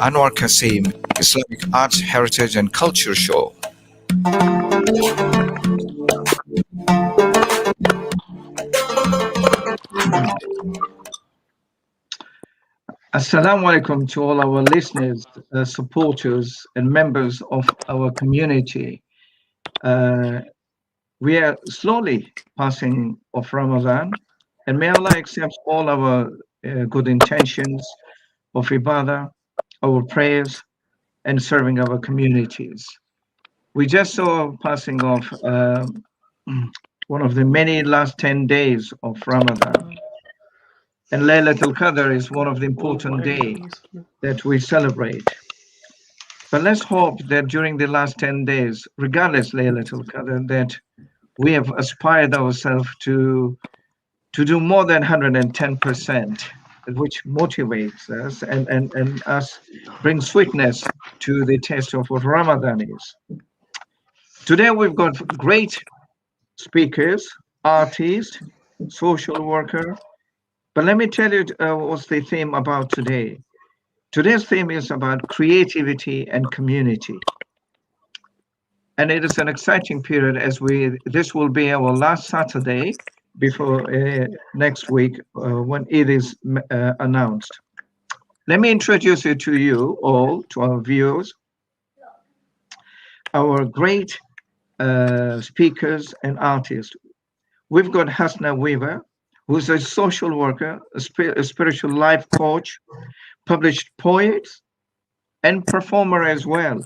Anouar Kassim, Islamic Arts, Heritage and Culture Show. Assalamu alaikum to all our listeners, supporters, and members of our community. We are slowly passing of Ramadan, and may Allah accept all our good intentions of ibadah, our prayers, and serving our communities. We just saw passing of one of the many last 10 days of Ramadan. And Laylatul Qadr is one of the important days that we celebrate. But let's hope that during the last 10 days, regardless Laylatul Qadr, that we have aspired ourselves to do more than 110%, which motivates us and us bring sweetness to the taste of what Ramadan is. Today we've got great speakers, artists, social worker. But let me tell you what's the theme about today. Today's theme is about creativity and community. And it is an exciting period as this will be our last Saturday before next week when it is announced. Let me introduce you to you all, to our viewers, our great speakers and artists. We've got Hasna Weaver, who's a social worker, a spiritual life coach, published poet, and performer as well.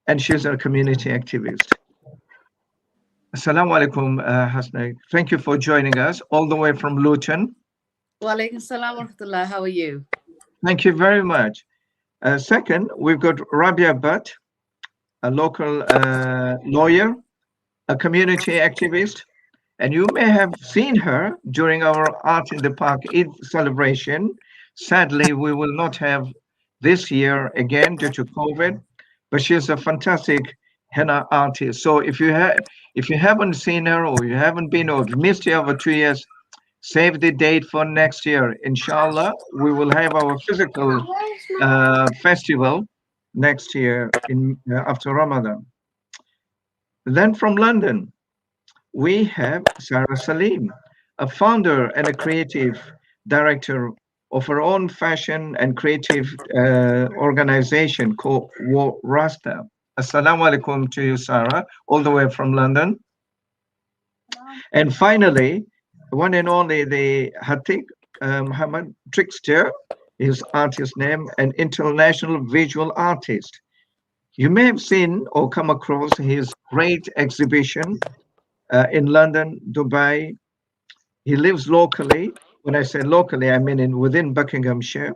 And she's a community activist. Assalamu alaikum, Hasna. Thank you for joining us all the way from Luton. Wa alaikum salam wa rahmatullah. How are you? Thank you very much. Second, we've got Rabia Butt, a local lawyer, a community activist, and you may have seen her during our Art in the Park Eid celebration. Sadly, we will not have this year again due to COVID, but she's a fantastic henna artist. So if you haven't seen her or you haven't been or missed her over 2 years, save the date for next year. Inshallah, we will have our physical festival next year after Ramadan. Then from London, we have Sarah Saleem, a founder and a creative director of her own fashion and creative organization called Wassap. Assalamu alaikum to you, Sarah, all the way from London. And finally, one and only the Hatik Muhammad Trickster, his artist name, an international visual artist. You may have seen or come across his great exhibition in London, Dubai. He lives locally. When I say locally, I mean within Buckinghamshire.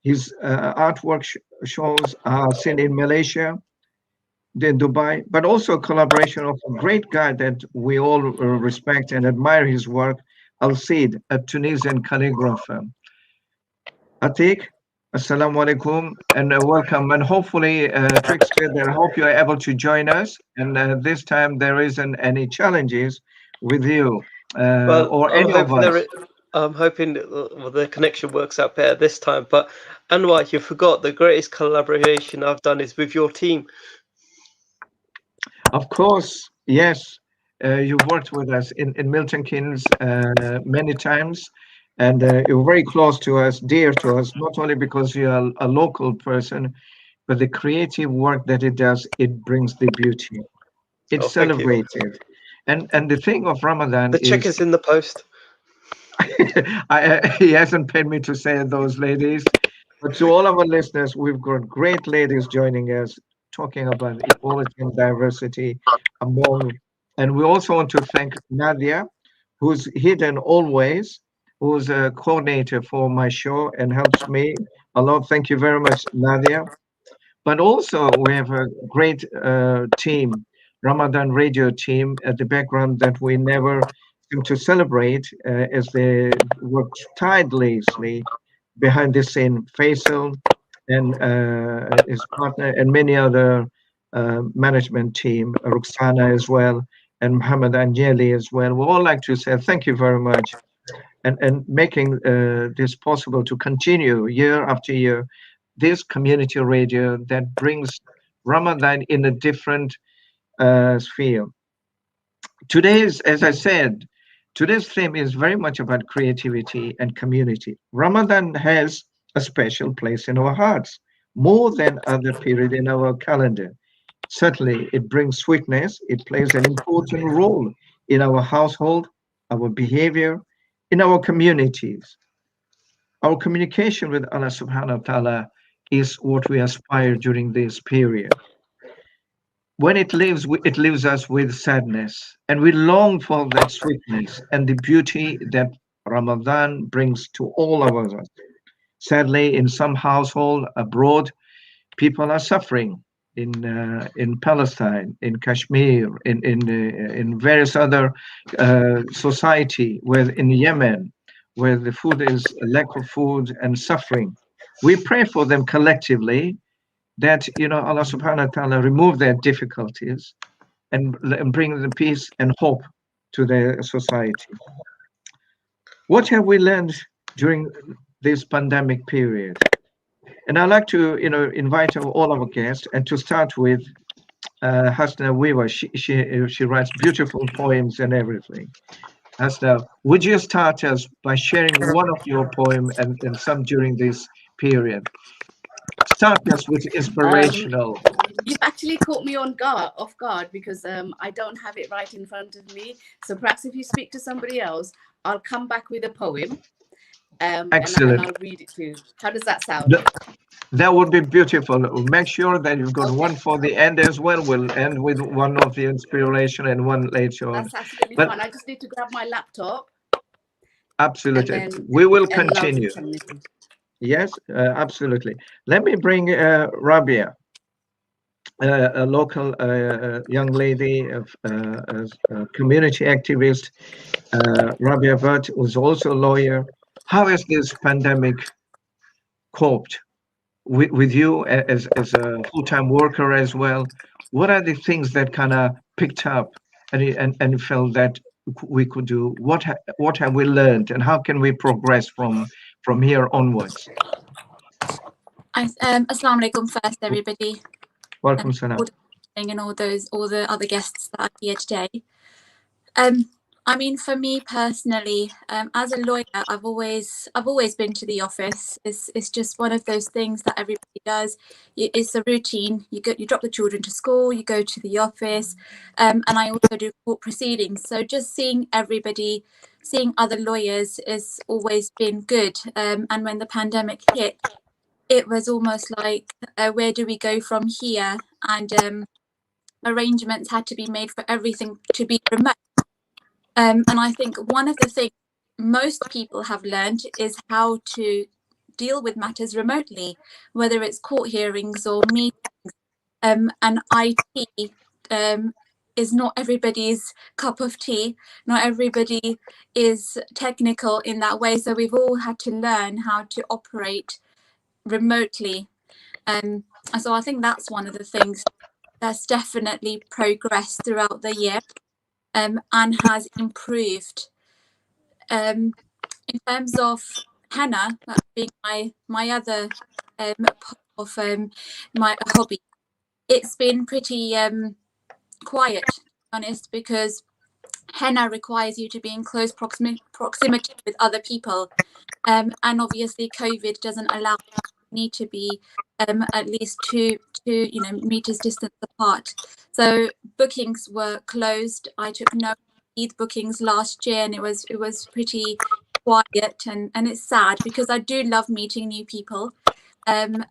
His artwork shows are seen in Malaysia, in Dubai, but also a collaboration of a great guy that we all respect and admire his work, Al-Sid, a Tunisian calligrapher. Atik, assalamu alaikum, and welcome. And hopefully, Trickster, I hope you are able to join us. And this time there isn't any challenges with you or any of us. I'm hoping the connection works out better this time. But Anouar, you forgot the greatest collaboration I've done is with your team. Of course, yes. You've worked with us in Milton Keynes many times, and you're very close to us, dear to us, not only because you're a local person, but the creative work that it does, it brings the beauty. It's celebrated. And the thing of Ramadan the check is in the post. He hasn't paid me to say those ladies, but to all our listeners, we've got great ladies joining us, talking about equality and diversity among, and we also want to thank Nadia, who's hidden always, who's a coordinator for my show and helps me a lot. Thank you very much, Nadia. But also we have a great team, Ramadan radio team at the background that we never seem to celebrate as they work tirelessly behind the scene. Faisal, and his partner, and many other management team, Ruxana as well, and Muhammad Anjeli as well. We all like to say thank you very much, and making this possible to continue year after year, this community radio that brings Ramadan in a different sphere. Today's, as I said, today's theme is very much about creativity and community. Ramadan has a special place in our hearts, more than other period in our calendar. Certainly, it brings sweetness. It plays an important role in our household, our behavior, in our communities. Our communication with Allah subhanahu wa ta'ala is what we aspire during this period. When it leaves, it leaves us with sadness, and we long for that sweetness and the beauty that Ramadan brings to all of us. Sadly, in some household abroad, people are suffering in Palestine, in Kashmir, in various other society, where in Yemen, where the food is a lack of food and suffering. We pray for them collectively that Allah subhanahu wa ta'ala remove their difficulties and bring the peace and hope to their society. What have we learned during this pandemic period? And I'd like to invite all our guests, and to start with Hasna Weaver. She writes beautiful poems and everything. Hasna, would you start us by sharing one of your poem and some during this period? Start us with inspirational. You've actually caught me off guard, because I don't have it right in front of me. So perhaps if you speak to somebody else, I'll come back with a poem. Excellent. And I'll read it to you. How does that sound? That would be beautiful. Make sure that you've got one for the end as well. We'll end with one of the inspiration and one later on. That's absolutely fine. I just need to grab my laptop. Absolutely. We will continue. Yes, absolutely. Let me bring Rabia, a local young lady, a community activist. Rabia Bhatt was also a lawyer. How has this pandemic coped with you as a full-time worker as well? What are the things that kind of picked up and felt that we could do? What have we learned, and how can we progress from here onwards? Assalamu alaikum first, everybody. Welcome, Sana. And all the other guests that are here today. I mean, for me personally, as a lawyer, I've always been to the office. It's just one of those things that everybody does. It's a routine. You drop the children to school, you go to the office, and I also do court proceedings. So just seeing everybody, seeing other lawyers has always been good. And when the pandemic hit, it was almost like, where do we go from here? And arrangements had to be made for everything to be remote. And I think one of the things most people have learned is how to deal with matters remotely, whether it's court hearings or meetings. And IT is not everybody's cup of tea. Not everybody is technical in that way. So we've all had to learn how to operate remotely. And so I think that's one of the things that's definitely progressed throughout the year. And has improved. In terms of henna, that being my other part of my hobby, it's been pretty quiet, to be honest, because henna requires you to be in close proximity with other people, and obviously COVID doesn't allow you to be at least two meters distance apart. So bookings were closed. I took no Eid bookings last year, and it was pretty quiet, and it's sad because I do love meeting new people, and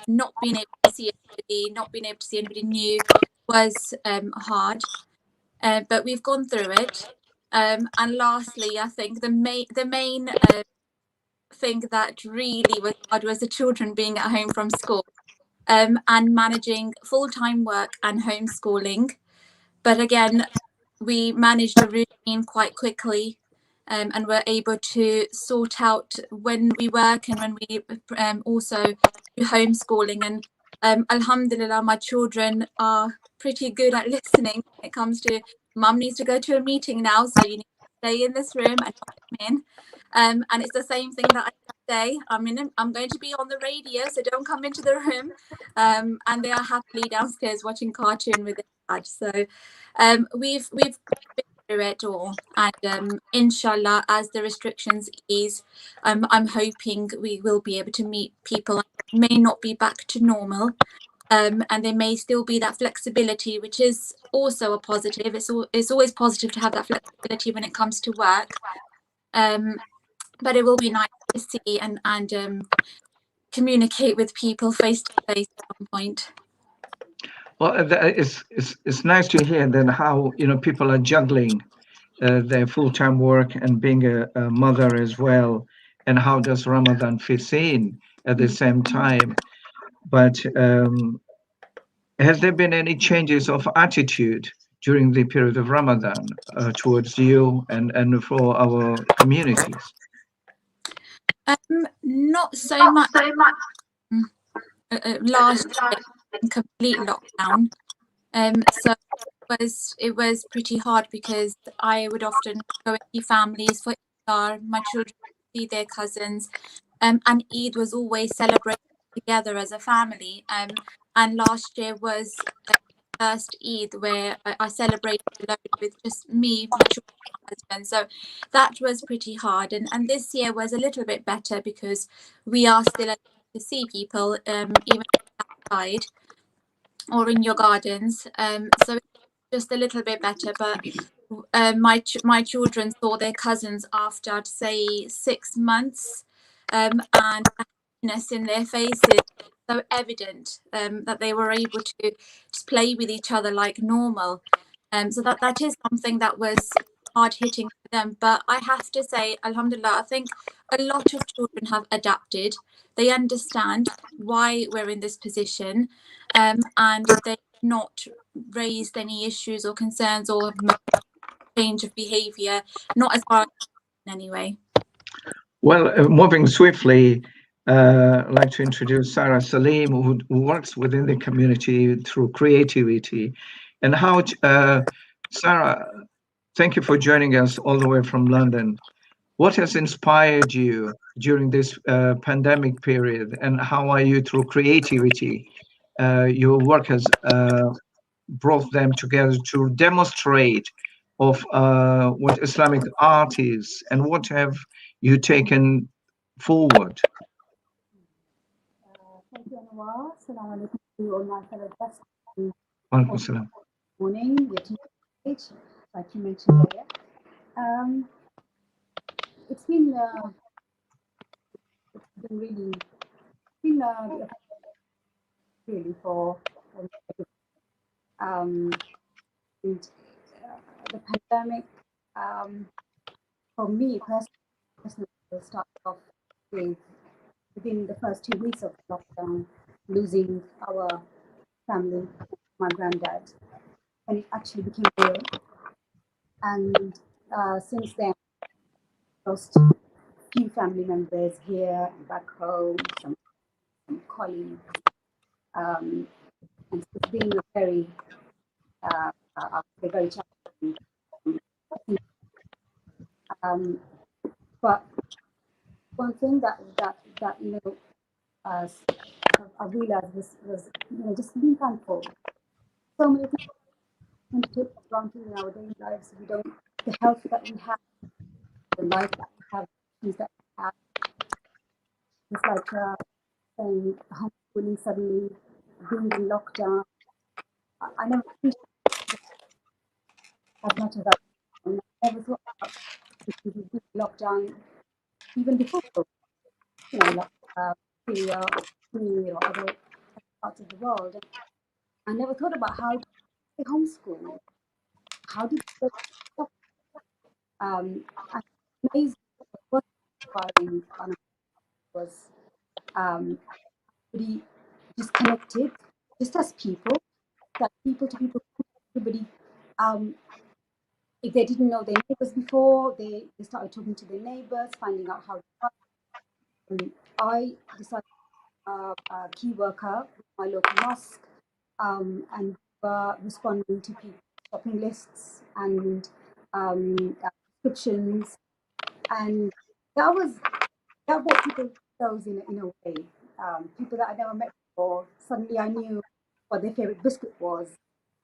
not being able to see anybody new was hard, but we've gone through it. And lastly, I think the main thing that really was hard was the children being at home from school, and managing full-time work and homeschooling. But again, we managed a routine quite quickly, and were able to sort out when we work and when we also through homeschooling, and alhamdulillah, my children are pretty good at listening when it comes to mum needs to go to a meeting now, so you need to stay in this room and not come in. And it's the same thing that I say. I'm going to be on the radio, so don't come into the room. And they are happily downstairs watching cartoon with their dad. So we've been through it all, and inshallah, as the restrictions ease, I'm hoping we will be able to meet people. It may not be back to normal, and there may still be that flexibility, which is also a positive. It's always positive to have that flexibility when it comes to work, but it will be nice to see and communicate with people face to face at some point. Well, it's nice to hear then how people are juggling their full-time work and being a mother as well, and how does Ramadan fit in at the same time. But has there been any changes of attitude during the period of Ramadan towards you and for our communities? Not so much. Last year, in complete lockdown. So it was pretty hard because I would often go and see families for Iftar. My children would see their cousins, and Eid was always celebrated together as a family. And last year was the first Eid where I celebrated alone with just me, my children, my husband. So that was pretty hard. And this year was a little bit better because we are still able to see people, even outside or in your gardens. So it's just a little bit better. But my children saw their cousins after, I'd say, 6 months, and the happiness in their faces so evident, that they were able to just play with each other like normal. So that is something that was hard hitting for them. But I have to say, alhamdulillah, I think a lot of children have adapted. They understand why we're in this position, and they've not raised any issues or concerns or change of behaviour, not as far as anyway. Well, moving swiftly, I'd like to introduce Sarah Saleem, who works within the community through creativity. And how, Sarah, thank you for joining us all the way from London. What has inspired you during this pandemic period, and how are you, through creativity, your work has brought them together to demonstrate of what Islamic art is, and what have you taken forward? Thank you, Anouar. Assalamu alaikum to all my fellow guests. Walaikum salam. Morning, your team, like you mentioned earlier. It's been really for and the pandemic, for me personally started off with within the first 2 weeks of lockdown, losing our family, my granddad, and it actually became real. And since then, lost a few family members here and back home, some colleagues, and it's been a very challenging. But one thing that I realized was just being thankful. So many things we take for granted in our daily lives. We don't, the health that we have, the life that we have, the things that we have. It's like saying homeschooling suddenly, being in lockdown. I never appreciated as much as I never thought about lockdown even before, like Syria or other parts of the world. I never thought about how to homeschool. How did they and amazing what inspiring was everybody just connected, just as people, that people to people, everybody if they didn't know their neighbors before, they started talking to their neighbors, finding out how to I decided key worker with my local mosque, and were responding to people's shopping lists and prescriptions, and that brought people close in a way. People that I never met before, suddenly I knew what their favorite biscuit was,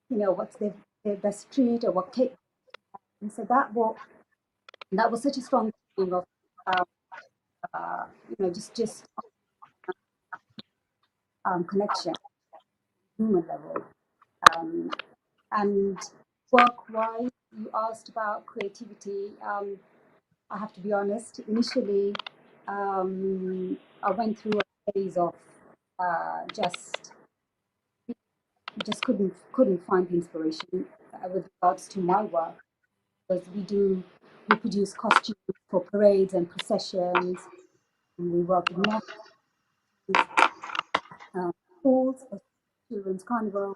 what's their best treat or what cake. And so that was such a strong feeling of just connection, human level. And work-wise, you asked about creativity. I have to be honest. Initially, I went through a phase of just couldn't find the inspiration with regards to my work, because we produce costumes for parades and processions, and we work with mosques, schools, children's carnival.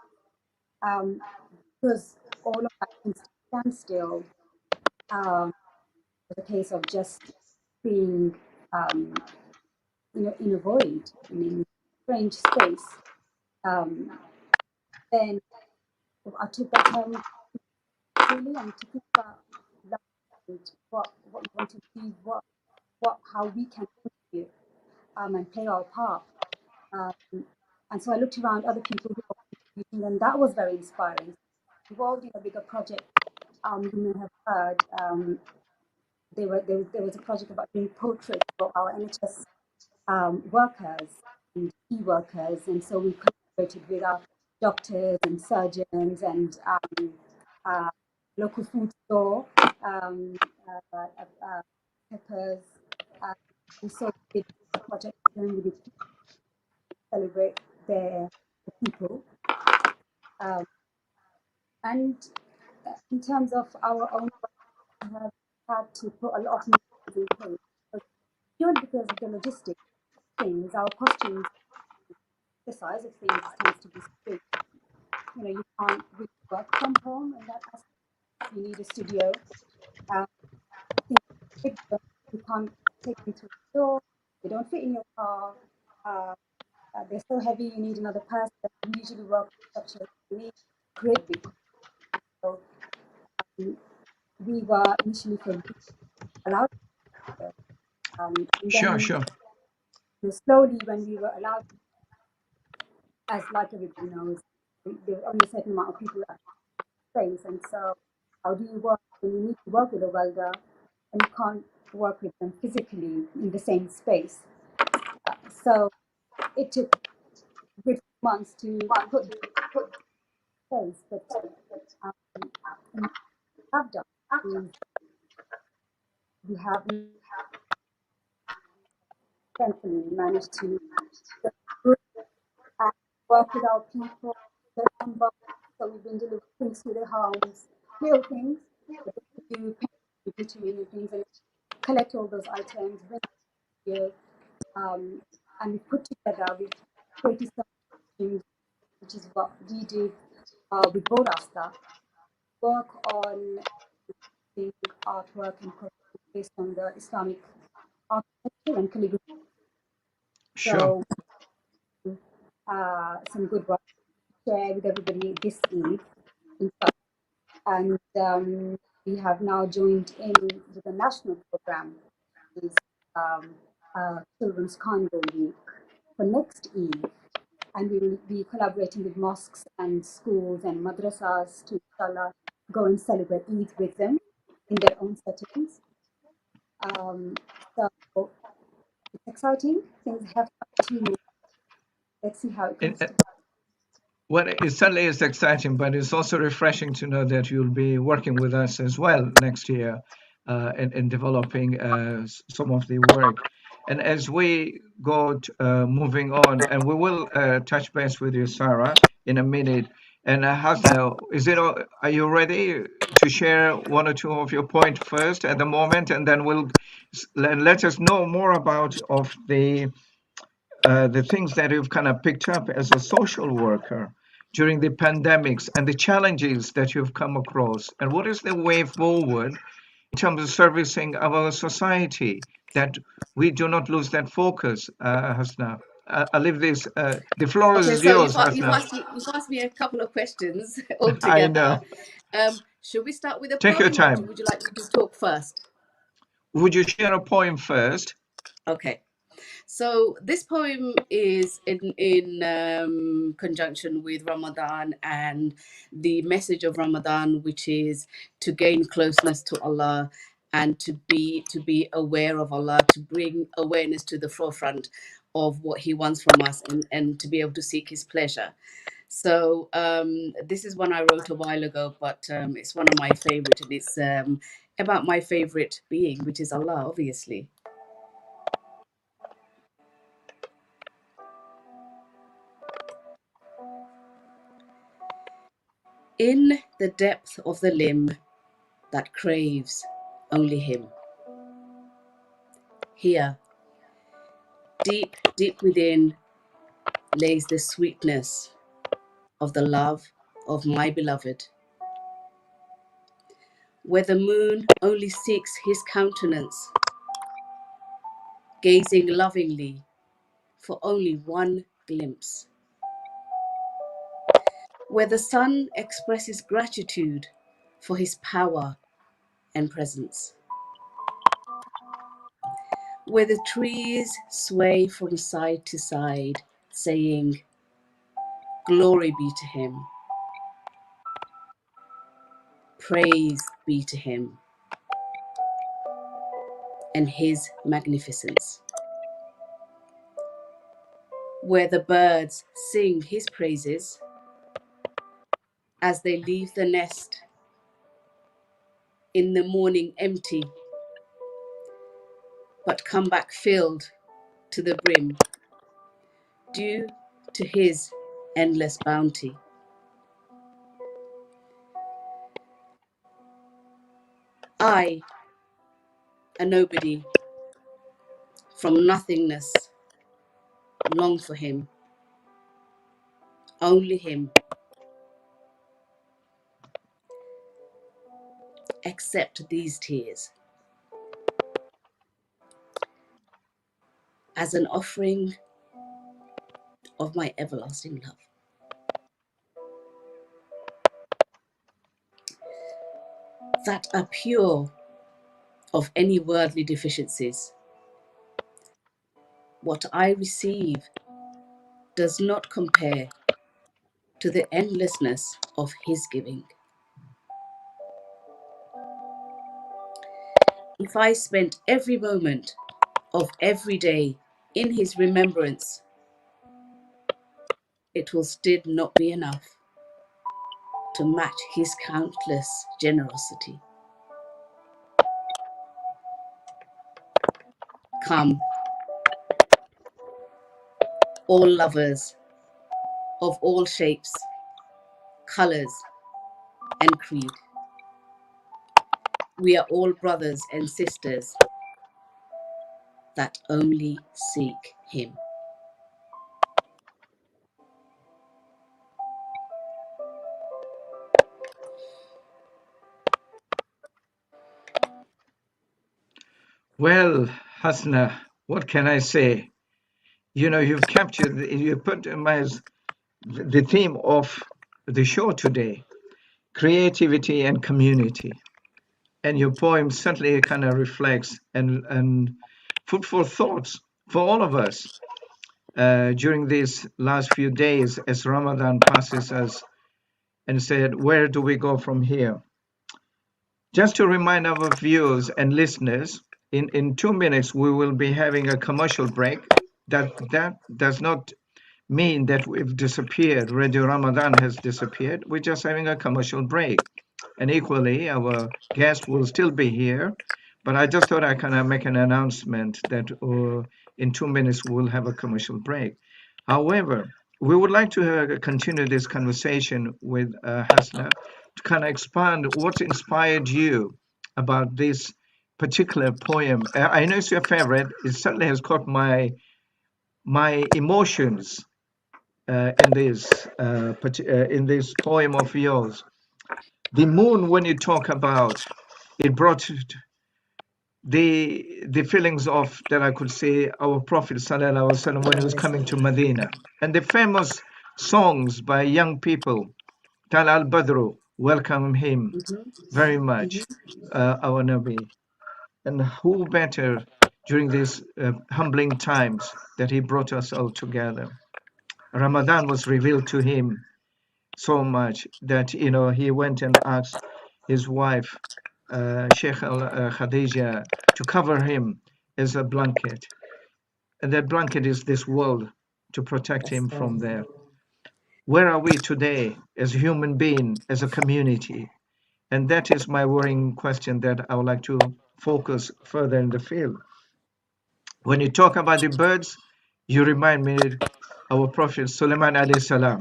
Because all of that can stand still, with a case of just being in a void, in a strange space. Then I took that time really and to think about life and what we want to achieve, how we can contribute, and play our part. And so I looked around other people who were contributing, and that was very inspiring. Involved in a bigger project, you may have heard. There was a project about doing portraits for our NHS workers and key workers, and so we collaborated with our doctors and surgeons and local food store, peppers. We so did a project with them. We did celebrate the people, and in terms of our own work, we have had to put a lot of measures in place. Purely because of the logistics things, our costumes, the size of things tends to be big. You can't really work from home, and that aspect, you need a studio. You can't take them to the store. They don't fit in your car. They're so heavy. You need another person. We usually work with such a unique, great big. So we were initially allowed. And then, Sure. Slowly, when we were allowed, as like everybody knows, there were only a certain amount of people at space, and so how do you work when you need to work with a welder and you can't work with them physically in the same space? So it took a good months to put place, but we have done. We have thankfully managed to work with our people, their own bodies. So we've been delivering things to their homes, little things, but they do bitumen and things, and collect all those items, bring it here, and we put together, we've created something, which is what we do with both our staff, work on the artwork and based on the Islamic architecture and calligraphy. Sure. So some good work to share with everybody this Eid. And we have now joined in with a national program, is Children's Carnival Week for next Eid. And we will be collaborating with mosques and schools and madrasas to, inshallah, go and celebrate Eid with them in their own settings. So it's exciting. Things have to move. Let's see how it goes. Well, it certainly is exciting, but it's also refreshing to know that you'll be working with us as well next year in developing some of the work. And as we go moving on, and we will touch base with you, Sarah, in a minute. And Hasna, are you ready to share one or two of your points first at the moment, and then let us know more about the things that you've kind of picked up as a social worker during the pandemics and the challenges that you've come across, and what is the way forward in terms of servicing our society, that we do not lose that focus, Hasna. I'll leave this. The floor Okay, is so yours, you've Hasna. asked me a couple of questions I altogether. know. Should we start with a Take your poem, or time. would you like me to talk first? Would you share a poem first? Okay. So this poem is in conjunction with Ramadan and the message of Ramadan, which is to gain closeness to Allah and to be aware of Allah, to bring awareness to the forefront of what He wants from us, and to be able to seek His pleasure. So this is one I wrote a while ago, but it's one of my favorite, and it's about my favorite being, which is Allah, obviously. In the depth of the limb that craves only Him, here, deep, deep within, lays the sweetness of the love of my beloved, where the moon only seeks His countenance, gazing lovingly for only one glimpse, where the sun expresses gratitude for His power and presence, where the trees sway from side to side, saying, "Glory be to Him, praise be to Him and His magnificence," where the birds sing His praises as they leave the nest in the morning empty, but come back filled to the brim due to His endless bounty. I, a nobody from nothingness, long for Him, only Him, accept these tears as an offering of my everlasting love. That are pure of any worldly deficiencies. What I receive does not compare to the endlessness of His giving. If I spent every moment of every day in His remembrance, it will still not be enough to match His countless generosity. Come, all lovers of all shapes, colors, and creed. We are all brothers and sisters that only seek Him. Well, Hasna, what can I say? You know, you've captured, you put the theme of the show today, creativity and community. And your poem certainly kind of reflects and food for thoughts for all of us during these last few days as Ramadan passes us, and said, where do we go from here? Just to remind our viewers and listeners, in 2 minutes we will be having a commercial break. That does not mean that we've disappeared. Radio Ramadan has disappeared. We're just having a commercial break. And equally, our guest will still be here. But I just thought I kind of make an announcement that in 2 minutes we'll have a commercial break. However, we would like to continue this conversation with Hasna to kind of expand what inspired you about this particular poem. I know it's your favorite. It certainly has caught my emotions in this poem of yours. The moon, when you talk about, it brought the feelings of that I could see our Prophet Sallallahu Alaihi Wasallam when he was coming to Medina, and the famous songs by young people. Tal al Badru, welcome him very much, our Nabi. And who better during these humbling times that he brought us all together. Ramadan was revealed to him so much that he went and asked his wife Sheikh Khadija to cover him as a blanket, and that blanket is this world to protect him from there. Where are we today as a human being, as a community? And that is my worrying question that I would like to focus further in the field. When you talk about the birds, you remind me our Prophet Sulaiman alayhi salam,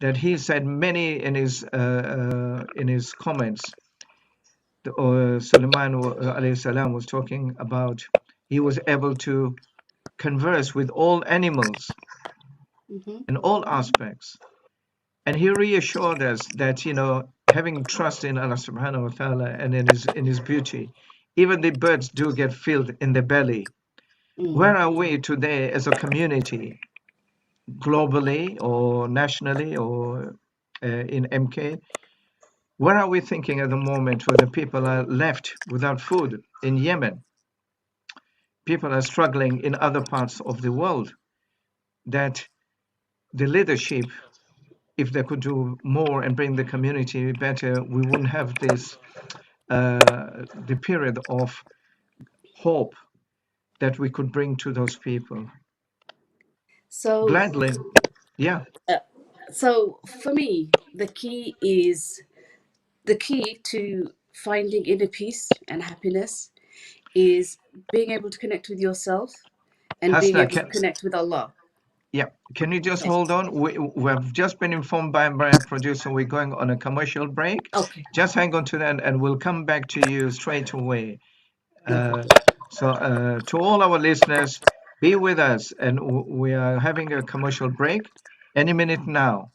that he said many in his comments. Sulaiman alayhi salam was talking about he was able to converse with all animals in all aspects, and he reassured us that having trust in Allah subhanahu wa ta'ala and in his beauty, even the birds do get filled in the belly. Where are we today as a community, globally or nationally or in MK? Where are we thinking at the moment where the people are left without food in Yemen? People are struggling in other parts of the world, that the leadership, if they could do more and bring the community better, we wouldn't have this the period of hope that we could bring to those people. So Gladly, yeah. So for me, the key to finding inner peace and happiness is being able to connect with yourself and being Hasna, able to connect with Allah. Yeah, can you just Yes. hold on? We've just been informed by my producer we're going on a commercial break. Okay. Just hang on to that and we'll come back to you straight away. So to all our listeners, be with us, and we are having a commercial break any minute now.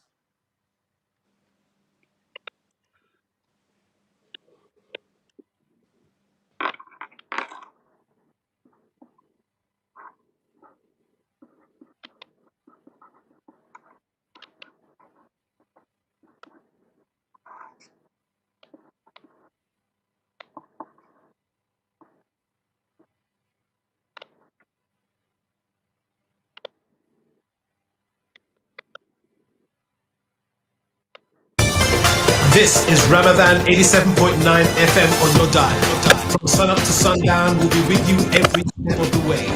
This is Ramadan 87.9 FM on your dial. From sun up to sundown, we'll be with you every step of the way.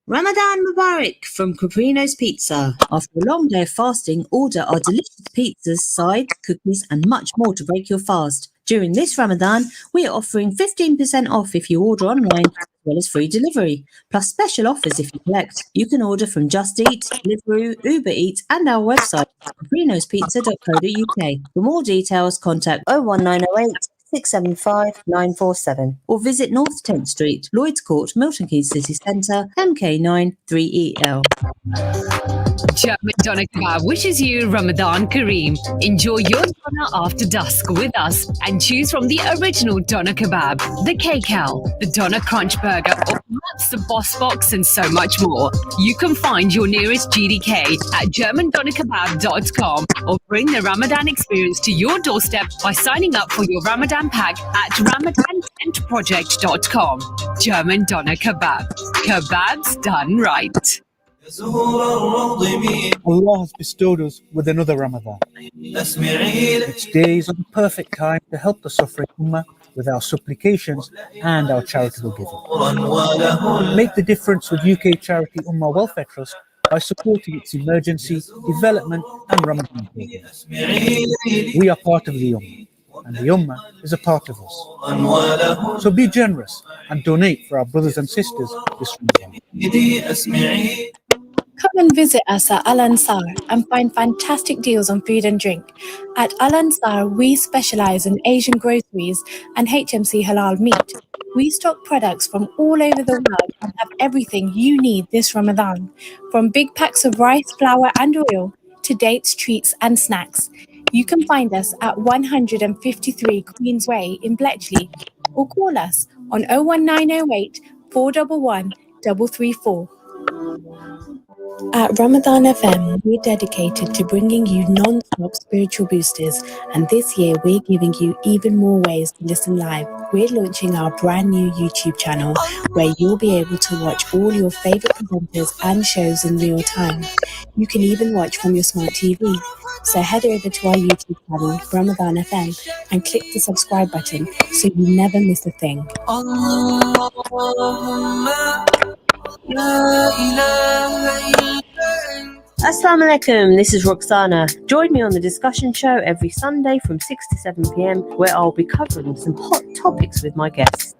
Ramadan Mubarak from Caprino's Pizza. After a long day of fasting, order our delicious pizzas, sides, cookies and much more to break your fast. During this Ramadan, we are offering 15% off if you order online, as well as free delivery, plus special offers if you collect. You can order from Just Eat, Deliveroo, Uber Eats and our website, caprinospizza.co.uk. For more details, contact 01908 675 947 or visit North 10th Street, Lloyd's Court, Milton Keynes City Centre, MK9 3EL. German Doner Kebab wishes you Ramadan Kareem. Enjoy your doner after dusk with us and choose from the original Doner Kebab, the K-Cal, the Doner Crunch Burger, or perhaps the Boss Box and so much more. You can find your nearest GDK at GermanDonerKebab.com or bring the Ramadan experience to your doorstep by signing up for your Ramadan pack at RamadanTentProject.com. German Doner Kebab. Kebabs done right. Allah has bestowed us with another Ramadan. Each day is a perfect time to help the suffering Ummah with our supplications and our charitable giving. Make the difference with UK charity Ummah Welfare Trust by supporting its emergency, development and Ramadan programs. We are part of the Ummah, and the Ummah is a part of us. So be generous and donate for our brothers and sisters this Ramadan. Come and visit us at Al Ansar and find fantastic deals on food and drink. At Al Ansar, we specialize in Asian groceries and HMC halal meat. We stock products from all over the world and have everything you need this Ramadan. From big packs of rice, flour and oil, to dates, treats, and snacks. You can find us at 153 Queens Way in Bletchley or call us on 01908 411 334. At Ramadan FM, we're dedicated to bringing you non-stop spiritual boosters, and this year we're giving you even more ways to listen live. We're launching our brand new YouTube channel where you'll be able to watch all your favourite presenters and shows in real time. You can even watch from your smart TV. So head over to our YouTube channel, Ramadan FM, and click the subscribe button so you never miss a thing. Assalamu alaikum, this is Roxana. Join me on the discussion show every Sunday from 6 to 7 p.m, where I'll be covering some hot topics with my guests.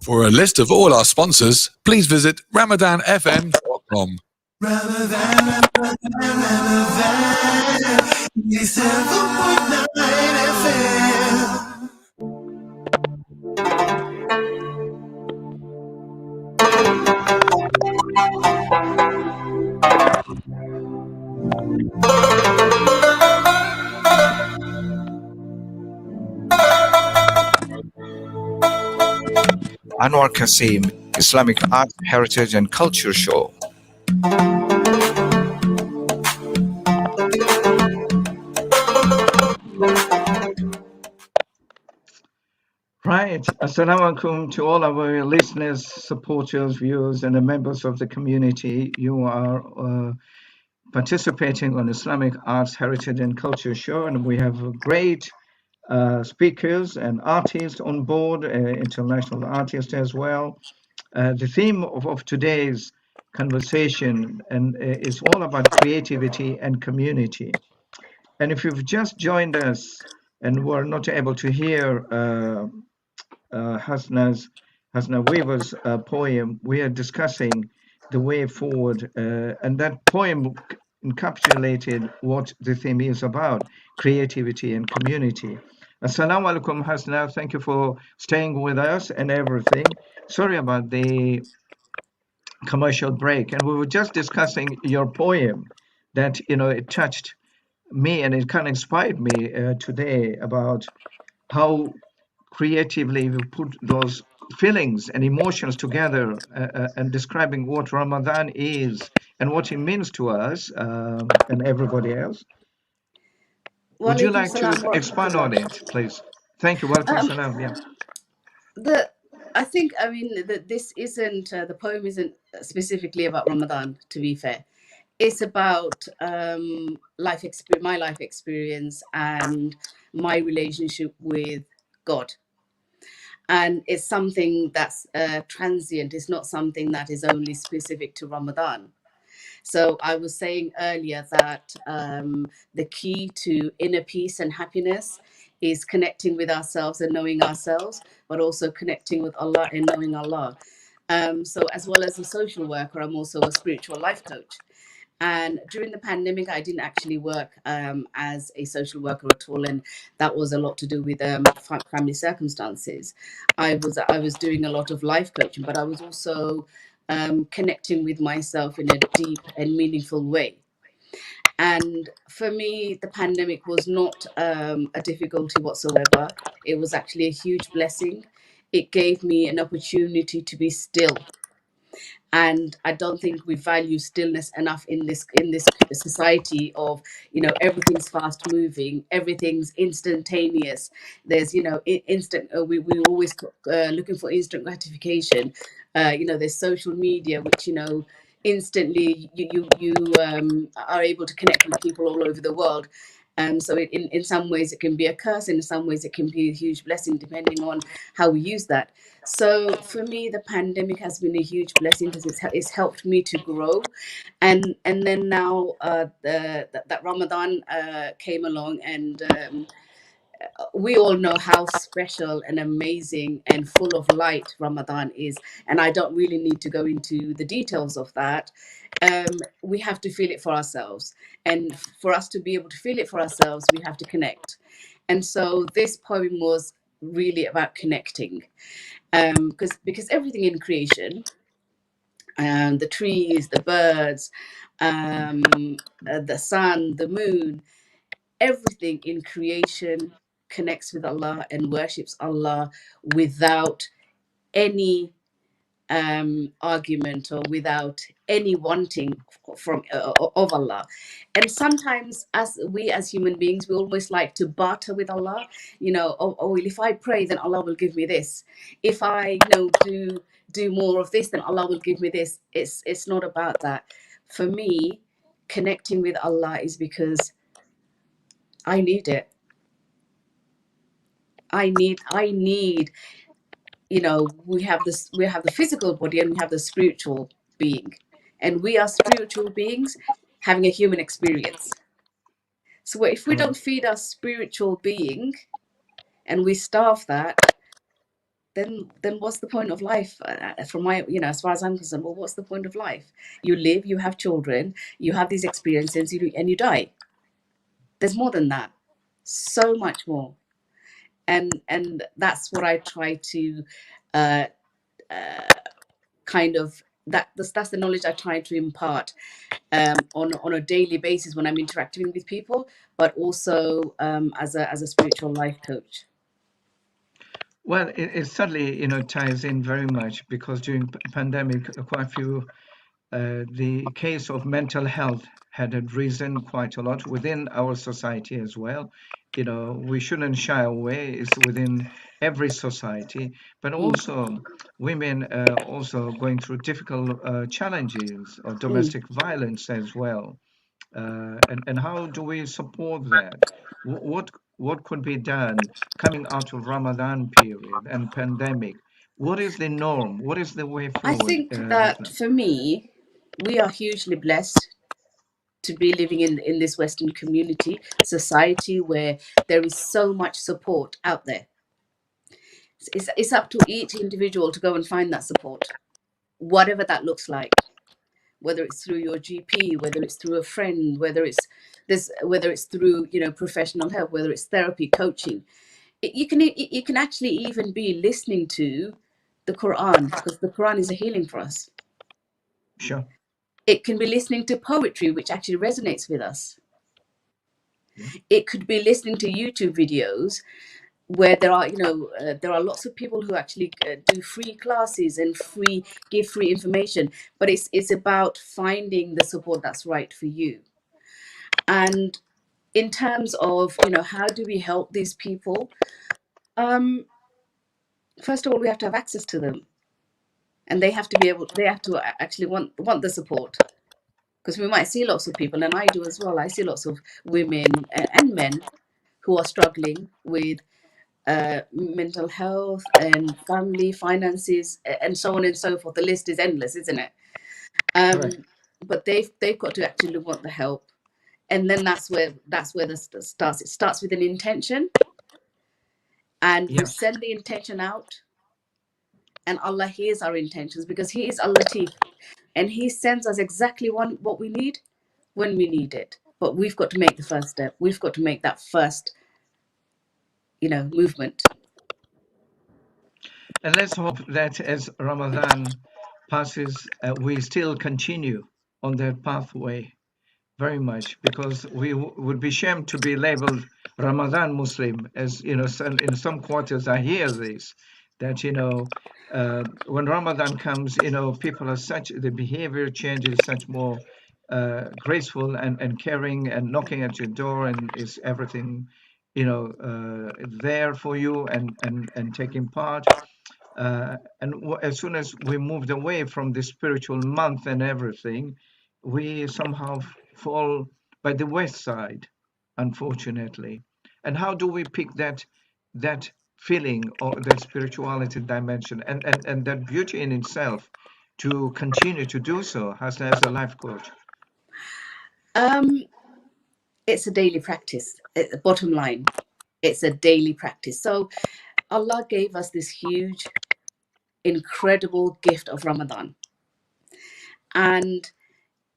For a list of all our sponsors, please visit ramadanfm.com. Ramadan, 87.9 FM. Anouar Kassim, Islamic Art, Heritage and Culture Show. Right. Assalamu alaikum to all our listeners, supporters, viewers, and the members of the community. You are participating on Islamic Arts, Heritage and Culture Show, and we have great speakers and artists on board, international artists as well. The theme of today's conversation is all about creativity and community. And if you've just joined us and were not able to hear Hasna Weaver's poem, we are discussing the way forward, and that poem encapsulated what the theme is about: creativity and community. Assalamu alaikum, Hasna. Thank you for staying with us and everything. Sorry about the commercial break. And we were just discussing your poem that, it touched me and it kind of inspired me today about how creatively you put those feelings and emotions together and describing what Ramadan is and what it means to us and everybody else. Would you like to expand on it, please? Thank you. Welcome, Salam. Yeah. That this isn't the poem isn't specifically about Ramadan. To be fair, it's about my life experience and my relationship with God. And it's something that's transient. It's not something that is only specific to Ramadan. So I was saying earlier that the key to inner peace and happiness is connecting with ourselves and knowing ourselves, but also connecting with Allah and knowing Allah. So as well as a social worker, I'm also a spiritual life coach. And during the pandemic, I didn't actually work as a social worker at all, and that was a lot to do with family circumstances. I was doing a lot of life coaching, but I was also connecting with myself in a deep and meaningful way. And for me, the pandemic was not a difficulty whatsoever. It was actually a huge blessing. It gave me an opportunity to be still. And I don't think we value stillness enough in this society of, everything's fast moving, everything's instantaneous. There's, instant. We always looking for instant gratification. There's social media, which instantly you are able to connect with people all over the world. So in some ways it can be a curse, and in some ways it can be a huge blessing, depending on how we use that. So for me, the pandemic has been a huge blessing because it's helped me to grow. And then now that Ramadan came along, and we all know how special and amazing and full of light Ramadan is. And I don't really need to go into the details of that. We have to feel it for ourselves. And for us to be able to feel it for ourselves, we have to connect. And so this poem was really about connecting. Because everything in creation the trees, the birds, the sun, the moon, everything in creation connects with Allah and worships Allah without any argument or without any wanting from of Allah. And sometimes as human beings, we always like to barter with Allah. Well, if I pray, then Allah will give me this. If I do more of this, then Allah will give me this. It's not about that. For me, connecting with Allah is because I need it. I need we have the physical body and we have the spiritual being, and we are spiritual beings having a human experience. So if we don't feed our spiritual being and we starve that, then what's the point of life? From my, as far as I'm concerned, well, what's the point of life? You live, you have children, you have these experiences, and you die. There's more than that, so much more. And that's what I try to kind of that's the knowledge I try to impart on a daily basis when I'm interacting with people, but also as a spiritual life coach. Well, it certainly ties in very much, because during pandemic, quite a few the case of mental health had risen quite a lot within our society as well. We shouldn't shy away. It's within every society, but also women also going through difficult challenges of domestic violence as well. And how do we support that? What could be done coming out of Ramadan period and pandemic? What is the norm? What is the way I forward, think that Islam? for me, we are hugely blessed to be living in this Western community society where there is so much support out there. It's up to each individual to go and find that support, whatever that looks like, whether it's through your GP, whether it's through a friend, whether it's through professional help, whether it's therapy, coaching. You can actually even be listening to the Quran, because the Quran is a healing for us. Sure. It can be listening to poetry, which actually resonates with us. Yeah. It could be listening to YouTube videos where there are lots of people who actually do free classes and give free information, but it's about finding the support that's right for you. And in terms of how do we help these people, first of all, we have to have access to them, and they have to actually want the support, because we might see lots of people, and I do as well. I see lots of women and men who are struggling with mental health and family finances and so on and so forth. The list is endless, isn't it? But they've got to actually want the help, and then that's where this starts. It starts with an intention, and we send the intention out, and Allah hears our intentions, because He is Al-Latif, and He sends us exactly what we need when we need it. But we've got to make the first step. We've got to make that first movement. And let's hope that as Ramadan passes, we still continue on that pathway very much, because we would be ashamed to be labeled Ramadan Muslim, as in some quarters I hear this, that when Ramadan comes, people are the behavior changes such more graceful and caring, and knocking at your door, and is everything there for you and taking part. As soon as we moved away from the spiritual month and everything, we somehow fall by the wayside, unfortunately. And how do we pick that feeling or that spirituality dimension and that beauty in itself to continue to do so as a life coach? It's a daily practice. Bottom line, it's a daily practice. So Allah gave us this huge, incredible gift of Ramadan, and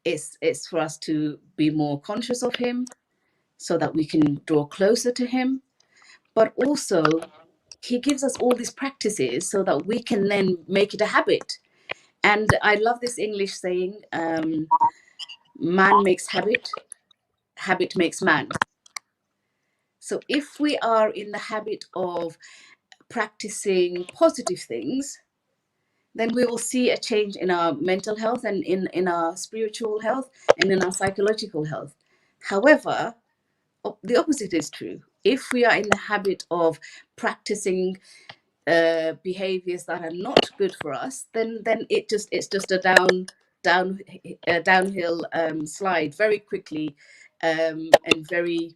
it's for us to be more conscious of Him, so that we can draw closer to Him. But also, He gives us all these practices so that we can then make it a habit. And I love this English saying, man makes habit, habit makes man. So if we are in the habit of practicing positive things, then we will see a change in our mental health and in our spiritual health and in our psychological health. However, the opposite is true. If we are in the habit of practicing behaviors that are not good for us, then it's just a downhill slide very quickly, and very,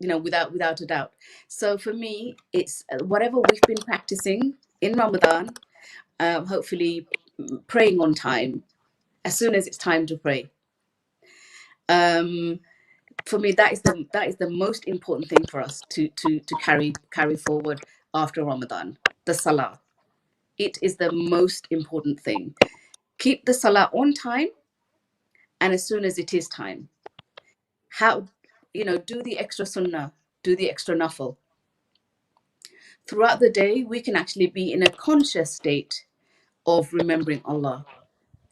without a doubt. So for me, it's whatever we've been practicing in Ramadan, hopefully praying on time as soon as it's time to pray. For me, that is the most important thing for us to carry forward after Ramadan. The Salah, it is the most important thing. Keep the Salah on time, and as soon as it is time, do the extra sunnah, do the extra nafil. Throughout the day, we can actually be in a conscious state of remembering Allah.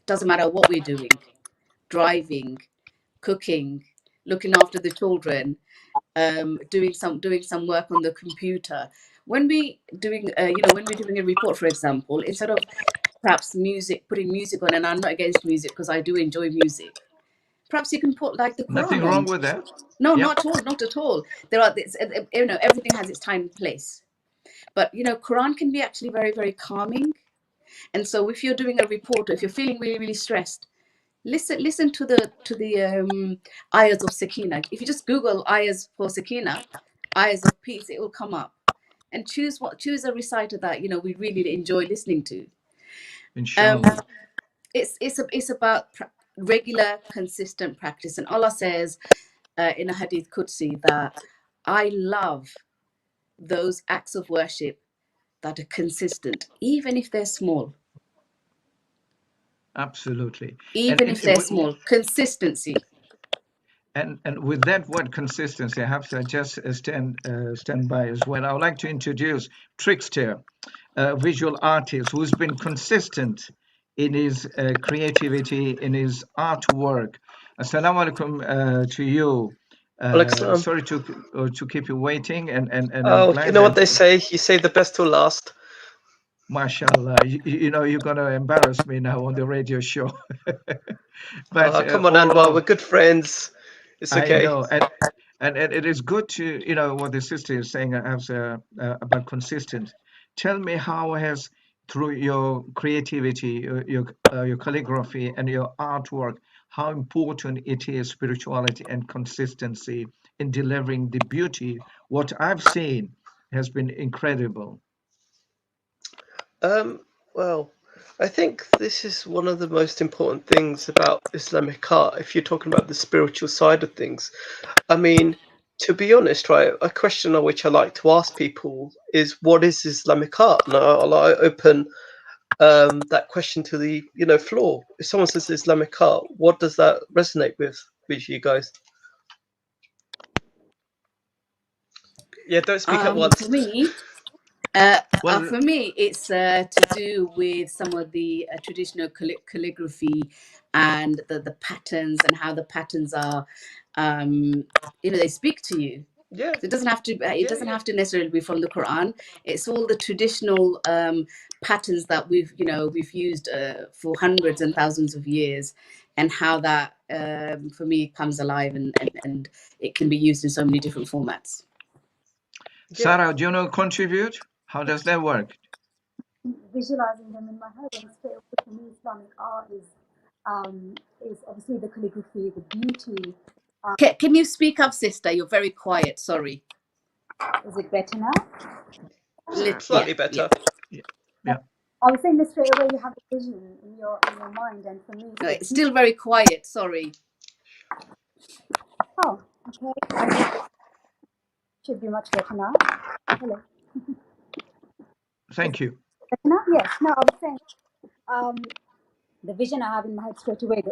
Doesn't matter what we're doing, driving, cooking, looking after the children, doing some work on the computer. When we doing when we're doing a report, for example, instead of perhaps putting music on, and I'm not against music because I do enjoy music. Perhaps you can put like the Quran Nothing on. wrong with that. No, Yep. not at all. There are, everything has its time and place. But Quran can be actually very, very calming. And so if you're doing a report, or if you're feeling really, really stressed, listen to the ayahs of Sakina. If you just Google ayahs for Sakina, ayahs of peace, it will come up. And choose a reciter that we really enjoy listening to. Inshallah. It's about regular, consistent practice. And Allah says in a hadith Qudsi that I love those acts of worship that are consistent, even if they're small. Absolutely. Even if they're small, consistency. And with that word consistency, I have to just stand by as well. I would like to introduce Trickster, a visual artist who's been consistent in his creativity, in his artwork. Assalamu alaikum to you. Sorry to keep you waiting, and I'm glad you know what they say? You say the best till last. MashaAllah, you're going to embarrass me now on the radio show. But come on, Anouar, we're good friends. It's okay. I know, and it is good to what the sister is saying about consistent. Tell me how has, through your creativity, your calligraphy and your artwork, how important it is, spirituality and consistency in delivering the beauty. What I've seen has been incredible. Well, I think this is one of the most important things about Islamic art. If you're talking about the spiritual side of things, I mean, to be honest, right, a question on which I like to ask people is, what is Islamic art? And I'll open that question to the floor. If someone says Islamic art, what does that resonate with you guys? Yeah, don't speak at once. For me, it's to do with some of the traditional calligraphy and the patterns, and how the patterns are, they speak to you. Yeah, so it doesn't have to. It doesn't have to necessarily be from the Quran. It's all the traditional patterns that we've used for hundreds and thousands of years, and how that for me comes alive, and it can be used in so many different formats. Sarah, do you want to contribute? How does that work? Visualizing them in my head, and straight away for me, Islamic art is obviously the calligraphy, the beauty. Can you speak up, sister? You're very quiet. Sorry. Is it better now? Slightly better. Yeah. I was saying that straight away you have a vision in your mind, and for me, it's still very quiet. Sorry. Oh, okay. Should be much better now. Hello. Thank you. Better now? Yes. No, I was saying the vision I have in my head straight away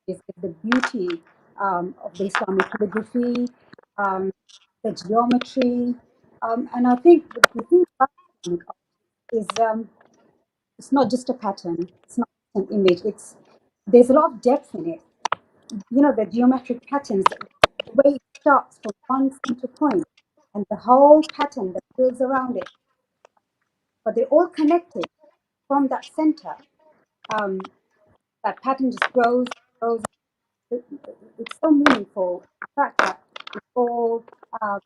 is the beauty of the Islamic calligraphy, the geometry, and I think the thing about Islamic art is it's not just a pattern. It's not an image. There's a lot of depth in it. You know, the geometric patterns, the way it starts from one center point and the whole pattern that builds around it, but they're all connected from that center. That pattern just grows. It's so meaningful. The fact that uh,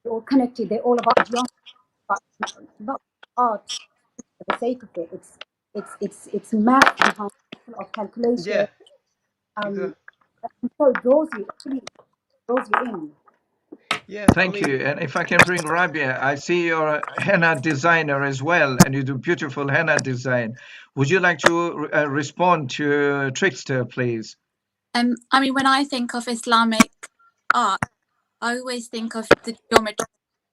they're all connected. They're all about geometry, but not art for the sake of it. It's math behind of calculation. Yeah, Um, exactly. and so it draws you, really draws you in. Yeah, I Thank mean, you. And if I can bring Rabia, I see you're a henna designer as well, and you do beautiful henna design. Would you like to respond to Trickster, please? I mean, when I think of Islamic art, I always think of the geometry,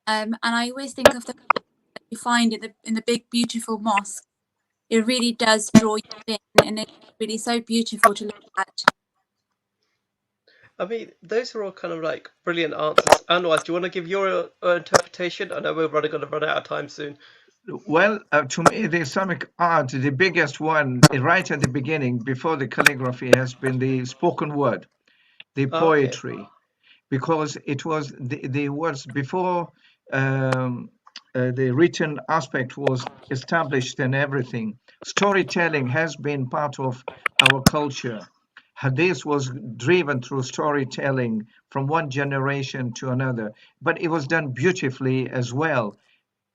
and I always think of the that you find in the big beautiful mosque. It really does draw you in, and it's really so beautiful to look at. I mean, those are all kind of like brilliant answers. Anouar, do you want to give your interpretation? I know we're going to run out of time soon. Well, to me, the Islamic art, the biggest one, right at the beginning, before the calligraphy, has been the spoken word, the Oh, okay. poetry, because it was the words before the written aspect was established and everything. Storytelling has been part of our culture. Hadith was driven through storytelling from one generation to another, but it was done beautifully as well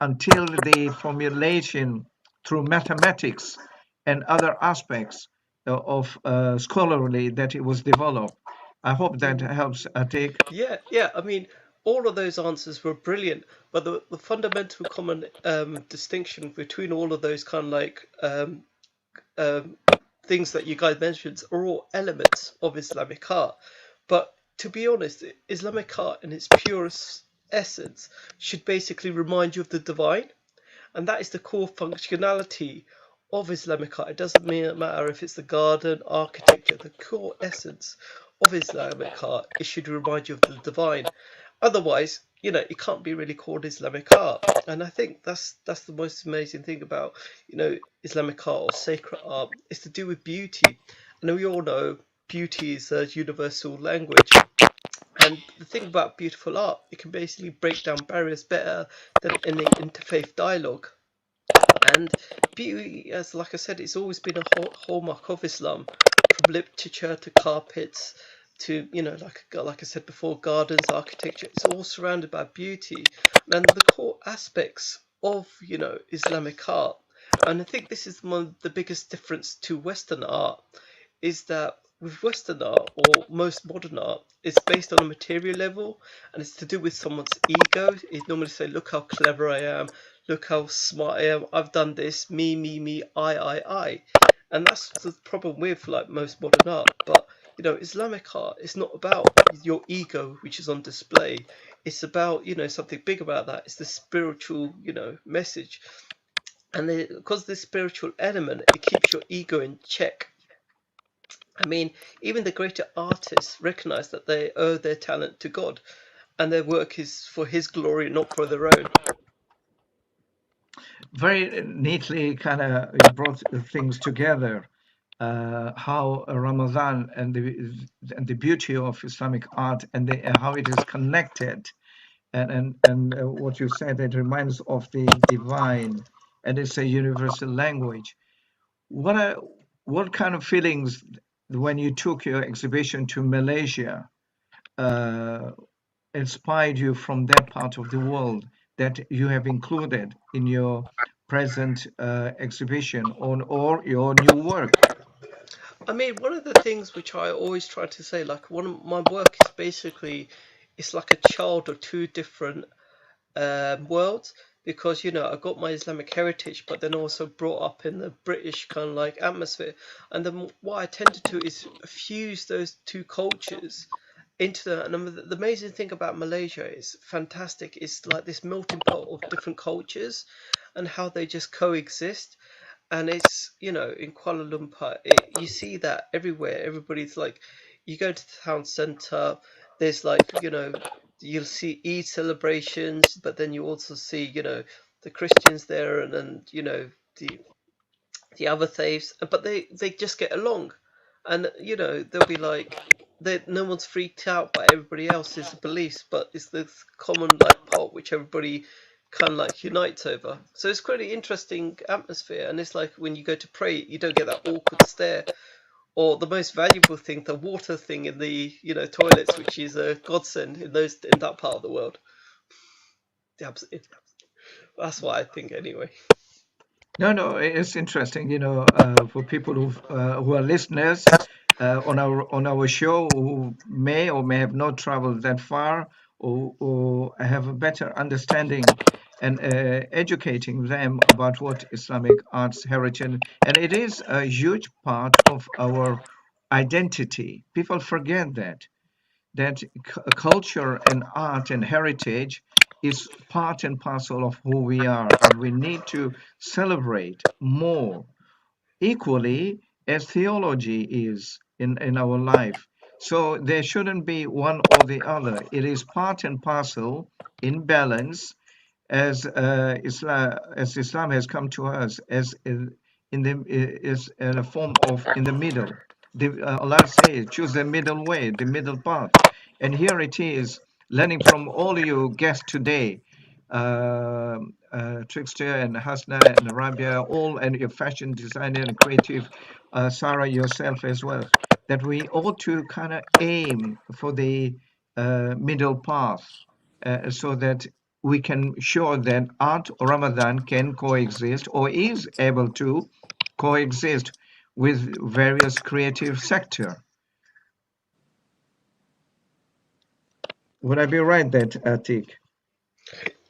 until the formulation through mathematics and other aspects of scholarly that it was developed. I hope that helps, Atik. Yeah. I mean, all of those answers were brilliant, but the fundamental common distinction between all of those kind of like um, things that you guys mentioned are all elements of Islamic art. But to be honest, Islamic art in its purest essence should basically remind you of the divine, and that is the core functionality of Islamic art. It doesn't matter if it's the garden, architecture, the core essence of Islamic art, it should remind you of the divine. Otherwise, it can't be really called Islamic art. And I think that's the most amazing thing about, Islamic art or sacred art. It's to do with beauty. And we all know beauty is a universal language. And the thing about beautiful art, it can basically break down barriers better than any interfaith dialogue. And beauty, as like I said, it's always been a hallmark of Islam, from literature to carpets to, like I said before, gardens, architecture. It's all surrounded by beauty and the core aspects of, Islamic art. And I think this is one of the biggest difference to Western art, is that with Western art or most modern art, it's based on a material level and it's to do with someone's ego. It normally say, look how clever I am, look how smart I am, I've done this, me, I. And that's the problem with like most modern art. But Islamic art is not about your ego which is on display. It's about, something big about that. It's the spiritual, message. And because the spiritual element, it keeps your ego in check. I mean, even the greater artists recognize that they owe their talent to God and their work is for His glory, not for their own. Very neatly kind of brought things together. How Ramadan and the beauty of Islamic art and how it is connected, and what you said, it reminds of the divine, and it's a universal language. What kind of feelings when you took your exhibition to Malaysia uh, inspired you from that part of the world that you have included in your present exhibition on or your new work? I mean, one of the things which I always try to say, like one of my work is basically, it's like a child of two different worlds, because I got my Islamic heritage, but then also brought up in the British kind of like atmosphere. And then what I tend to do is fuse those two cultures into the. And the amazing thing about Malaysia is fantastic. It's like this melting pot of different cultures and how they just coexist. And it's in Kuala Lumpur, you see that everywhere. Everybody's like, you go to the town centre, there's like you'll see Eid celebrations, but then you also see the Christians there, and then the the other thieves, but they just get along, and they'll be like, no one's freaked out by everybody else is the police, but it's the common like pot which everybody kind of like unites over. So it's quite an interesting atmosphere, and it's like when you go to pray, you don't get that awkward stare. Or the most valuable thing, the water thing in the toilets, which is a godsend in that part of the world. That's what I think, anyway. No, it's interesting, for people who are listeners on our show who may or may have not traveled that far, or have a better understanding, and educating them about what Islamic arts heritage, and it is a huge part of our identity. People forget that culture and art and heritage is part and parcel of who we are, and we need to celebrate more equally as theology is in our life. So there shouldn't be one or the other. It is part and parcel in balance, as Islam has come to us as in the is in a form of in the middle. Allah says, choose the middle way, the middle path, and here it is. Learning from all you guests today, Trickster and Hasna and Arabia, all, and your fashion designer and creative, Sarah yourself as well, that we ought to kind of aim for the middle path, so that we can show that art or Ramadan can coexist or is able to coexist with various creative sector. Would I be right that, Atik?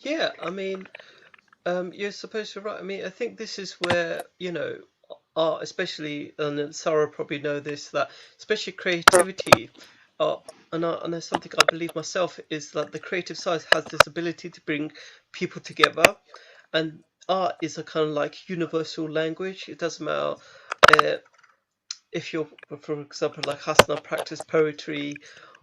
Yeah, I mean, you're supposed to right. I mean, I think this is where art, especially, and Sarah probably know this, that especially creativity, and there's something I believe myself is that the creative side has this ability to bring people together, and art is a kind of like universal language. It doesn't matter if you're, for example, like Hasna practice poetry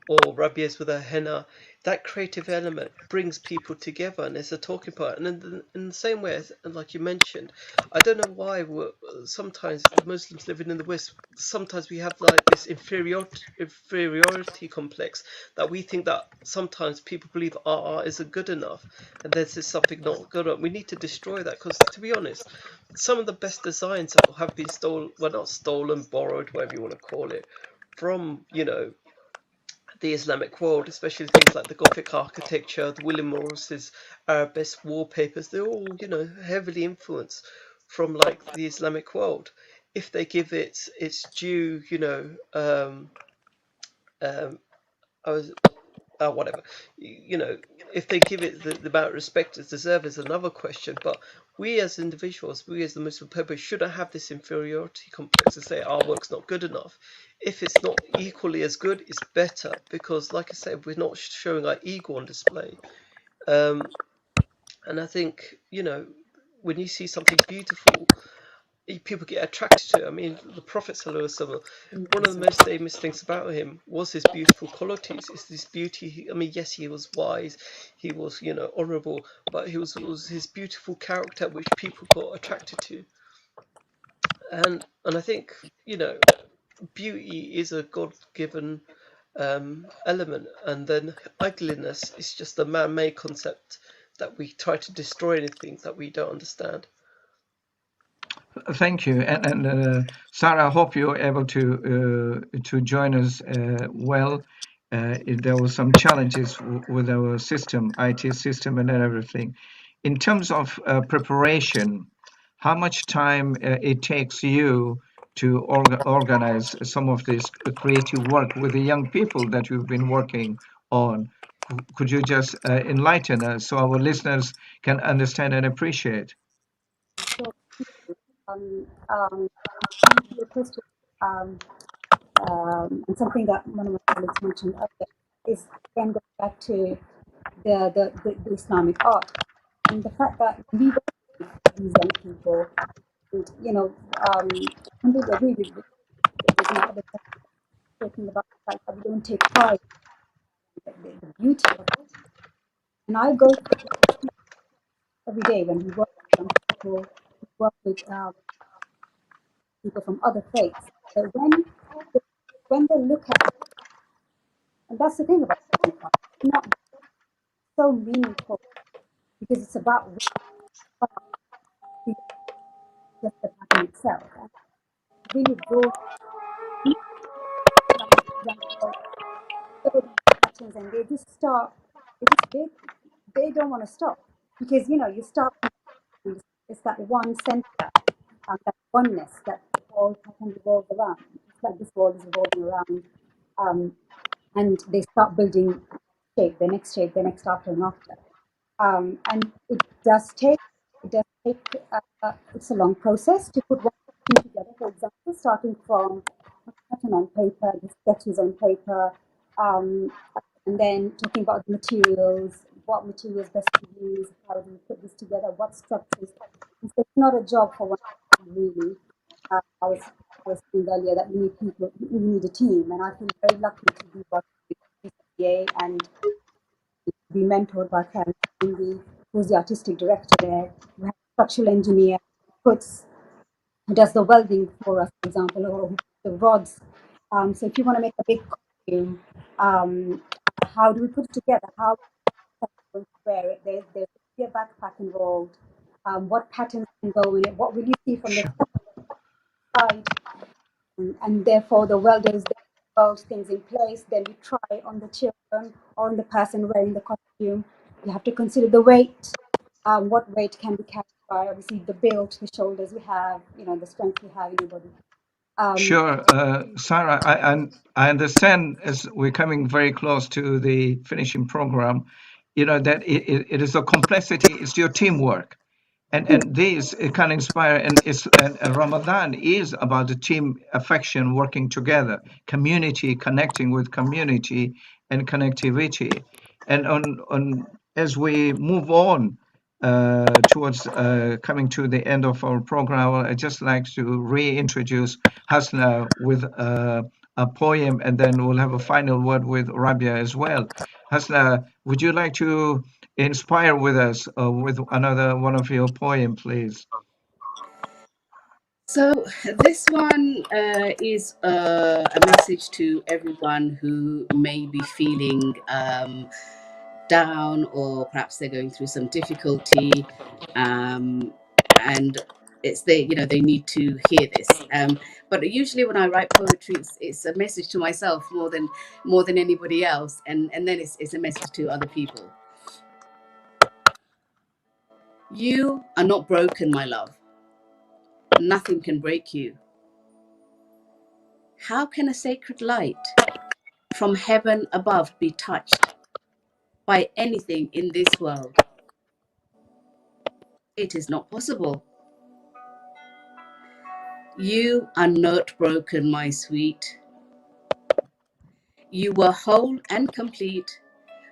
or Rabia's with her henna, that creative element brings people together and it's a talking point. And in the same way, like you mentioned, I don't know why sometimes the Muslims living in the West, sometimes we have like this inferiority complex, that we think that sometimes people believe our art isn't good enough and there's just something not good enough. We need to destroy that, because to be honest, some of the best designs have been stolen, well, not stolen, borrowed, whatever you want to call it, from the Islamic world, especially things like the Gothic architecture, the William Morris's Arabesque wallpapers. They're all heavily influenced from like the Islamic world. If they give it its due, whatever, if they give it the amount of respect it deserves is another question. But we as individuals, we as the Muslim people, shouldn't have this inferiority complex to say our work's not good enough. If it's not equally as good, it's better, because like I said, we're not showing our ego on display. And I think, when you see something beautiful, people get attracted to it. I mean, the Prophet ﷺ, one of the most famous things about him was his beautiful qualities. It's this beauty. I mean, yes, he was wise, he was, honourable, but it was his beautiful character which people got attracted to. And I think, beauty is a God-given element, and then ugliness is just a man-made concept that we try to destroy anything that we don't understand. Thank you, and Sarah, I hope you're able to join us well. There were some challenges with our system, IT system, and everything. In terms of preparation, how much time it takes you to organize some of this creative work with the young people that you've been working on? Could you just enlighten us so our listeners can understand and appreciate? So, your question, and something that one of my colleagues mentioned earlier is again going back to the Islamic art and the fact that we work with these young people, and I completely agree with my other colleagues talking about the fact that we don't take pride in the beauty of it. And I go through every day when we work with young people, we work with people from other faiths. But when they look at, and that's the thing about Islamic art, it's not so meaningful because it's about just the pattern itself. And it really draws people, like, for example, look at these patterns and they just start, they don't want to stop because, you know, you start, it's that one center, that oneness that the whole pattern revolves around. It's like this world is revolving around. And they start building the next shape, the next after and after. And it does take, it's a long process to put one thing together. For example, starting from a pattern on paper, the sketches on paper, and then talking about the materials, what materials best to use, how do you put this together, what structures. And so it's not a job for one person, really. I was saying earlier that we need people, we need a team, and I feel very lucky to be working with PCA and be mentored by Karen, who's the artistic director there. We have a structural engineer who does the welding for us, for example, or who puts the rods. So if you want to make a big costume, how do we put it together? How going to wear it? There's a backpack involved. What patterns can go in it? What will you see from the side? And therefore the welders they weld things in place. Then we try on the children or on the person wearing the costume. You have to consider the weight. What weight can be carried by obviously the build, the shoulders we have, you know, the strength we have in the body. Sure, Sarah, I understand as we're coming very close to the finishing program, you know, that it is a complexity, it's your teamwork. And this it can inspire, and Ramadan is about the team affection working together, community connecting with community and connectivity. And on as we move on towards coming to the end of our program, I'd just like to reintroduce Hasna with a poem, and then we'll have a final word with Rabia as well. Hasna, would you like to inspire with us with another one of your poem, please? So this one is a message to everyone who may be feeling down, or perhaps they're going through some difficulty, and they need to hear this. But usually when I write poetry, it's a message to myself more than anybody else, and then it's a message to other people. You are not broken, my love. Nothing can break you. How can a sacred light from heaven above be touched by anything in this world? It is not possible. You are not broken, my sweet. You were whole and complete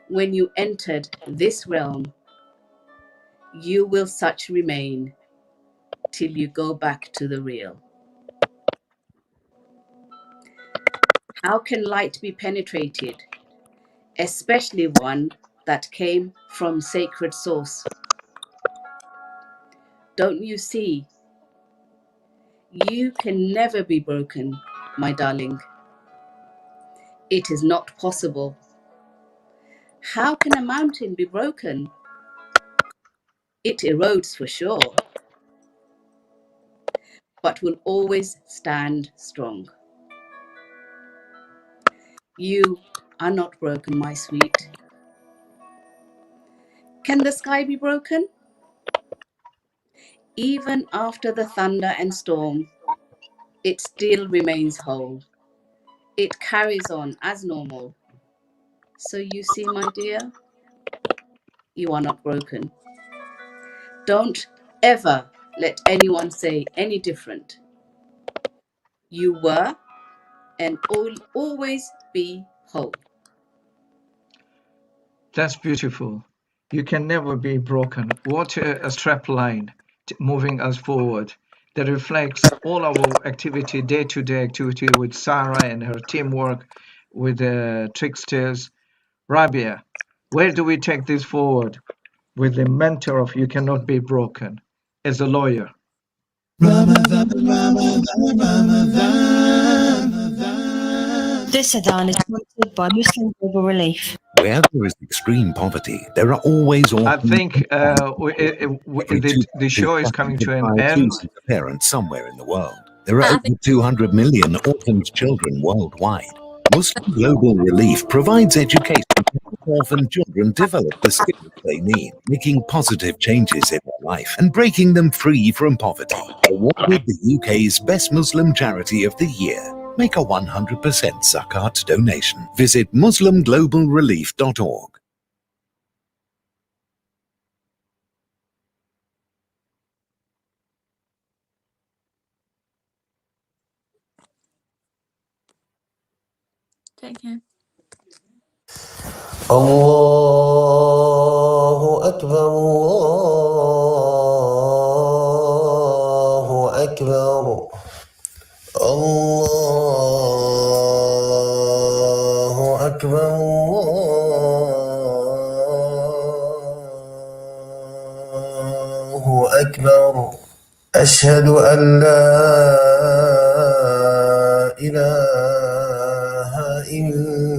when you entered this realm. You will such remain till you go back to the real. How can light be penetrated, especially one that came from sacred source? Don't you see? You can never be broken, my darling. It is not possible. How can a mountain be broken? It erodes for sure, but will always stand strong. You are not broken, my sweet. Can the sky be broken? Even after the thunder and storm, it still remains whole. It carries on as normal. So you see, my dear, you are not broken. Don't ever let anyone say any different. You were and will always be whole. That's beautiful. You can never be broken. What a strap line moving us forward that reflects all our activity, day-to-day activity with Sarah and her teamwork with the Tricksters. Rabia, where do we take this forward with the mentor of You Cannot Be Broken as a lawyer? This Adhan is sponsored by Muslim Global Relief. Where there is extreme poverty, there are always I orphans. think the show is coming to an end. Parents somewhere in the world. There are over 200 million orphaned children worldwide. Muslim Global Relief provides education to help orphan children develop the skills they need, making positive changes in their life and breaking them free from poverty. Awarded the UK's Best Muslim Charity of the Year. Make a 100% zakat donation. Visit muslimglobalrelief.org. Take care. الله أكبر الله أكبر الله أكبر الله أكبر أشهد أن لا إله إلا